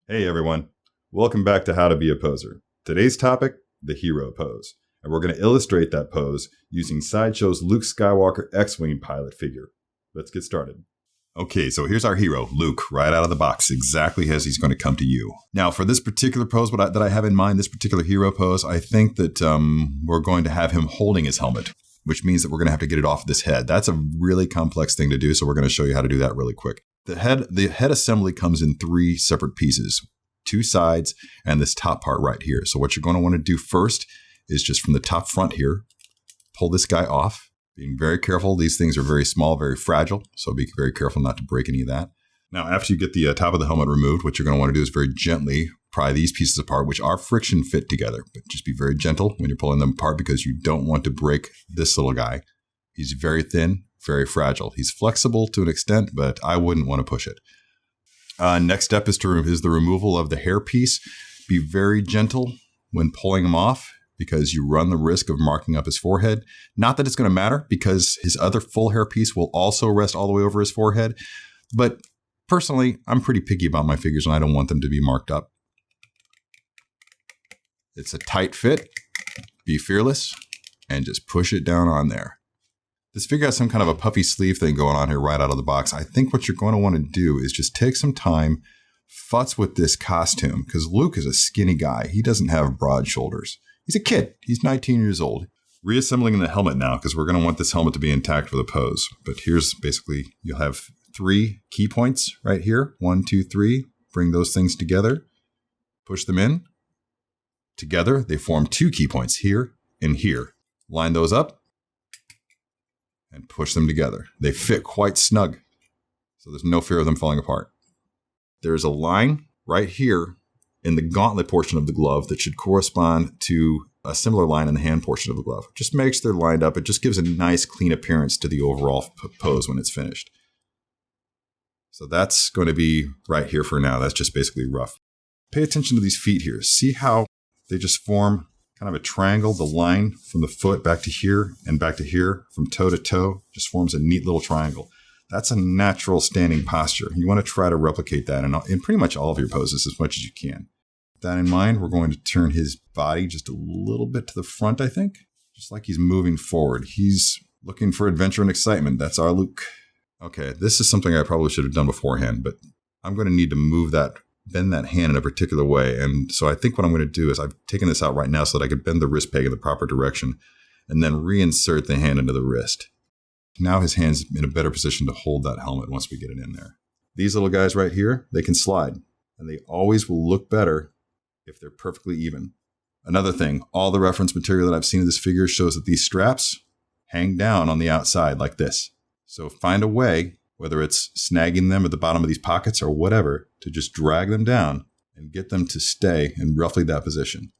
Hey everyone, welcome back to How to Be a Poser. Today's topic, the hero pose. And we're going to illustrate that pose using Sideshow's Luke Skywalker X-Wing pilot figure. Let's get started. Okay, so here's our hero, Luke, right out of the box, exactly as he's going to come to you. Now, for this particular pose that I have in mind, this particular hero pose, I think that we're going to have him holding his helmet, which means that we're going to have to get it off this head. That's a really complex thing to do, so we're going to show you how to do that really quick. The head assembly comes in three separate pieces, two sides and this top part right here. So what you're going to want to do first is just from the top front here, pull this guy off, being very careful. These things are very small, very fragile, so be very careful not to break any of that. Now, after you get the top of the helmet removed, what you're going to want to do is very gently pry these pieces apart, which are friction fit together. But just be very gentle when you're pulling them apart because you don't want to break this little guy. He's very thin, very fragile. He's flexible to an extent, but I wouldn't want to push it. Next step is the removal of the hair piece. Be very gentle when pulling him off because you run the risk of marking up his forehead. Not that it's going to matter because his other full hair piece will also rest all the way over his forehead. But personally, I'm pretty picky about my figures and I don't want them to be marked up. It's a tight fit. Be fearless and just push it down on there. This figure has some kind of a puffy sleeve thing going on here right out of the box. I think what you're going to want to do is just take some time, futz with this costume, because Luke is a skinny guy. He doesn't have broad shoulders. He's a kid. He's 19 years old. Reassembling the helmet now, because we're going to want this helmet to be intact for the pose. But here's basically, you'll have 3 key points right here. 1, 2, 3. Bring those things together. Push them in. Together, they form 2 key points here and here. Line those up. And push them together. They fit quite snug, so there's no fear of them falling apart. There's a line right here in the gauntlet portion of the glove that should correspond to a similar line in the hand portion of the glove. Just make sure they're lined up. It just gives a nice, clean appearance to the overall pose when it's finished. So that's going to be right here for now. That's just basically rough. Pay attention to these feet here. See how they just form kind of a triangle. The line from the foot back to here and back to here, from toe to toe, just forms a neat little triangle. That's a natural standing posture. You want to try to replicate that in pretty much all of your poses as much as you can. With that in mind, we're going to turn his body just a little bit to the front, I think. Just like he's moving forward. He's looking for adventure and excitement. That's our Luke. Okay, this is something I probably should have done beforehand, but I'm going to need to bend that hand in a particular way. And so I think what I'm going to do is I've taken this out right now so that I can bend the wrist peg in the proper direction and then reinsert the hand into the wrist. Now his hand's in a better position to hold that helmet once we get it in there. These little guys right here, they can slide and they always will look better if they're perfectly even. Another thing, all the reference material that I've seen of this figure shows that these straps hang down on the outside like this. So find a way, whether it's snagging them at the bottom of these pockets or whatever, to just drag them down and get them to stay in roughly that position.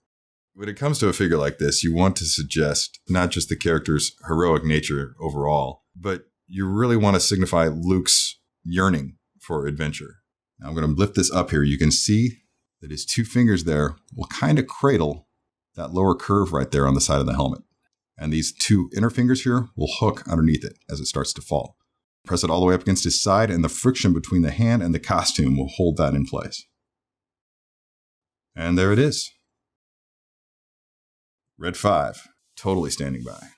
When it comes to a figure like this, you want to suggest not just the character's heroic nature overall, but you really want to signify Luke's yearning for adventure. Now I'm going to lift this up here. You can see that his 2 fingers there will kind of cradle that lower curve right there on the side of the helmet. And these 2 inner fingers here will hook underneath it as it starts to fall. Press it all the way up against his side, and the friction between the hand and the costume will hold that in place. And there it is. Red 5, totally standing by.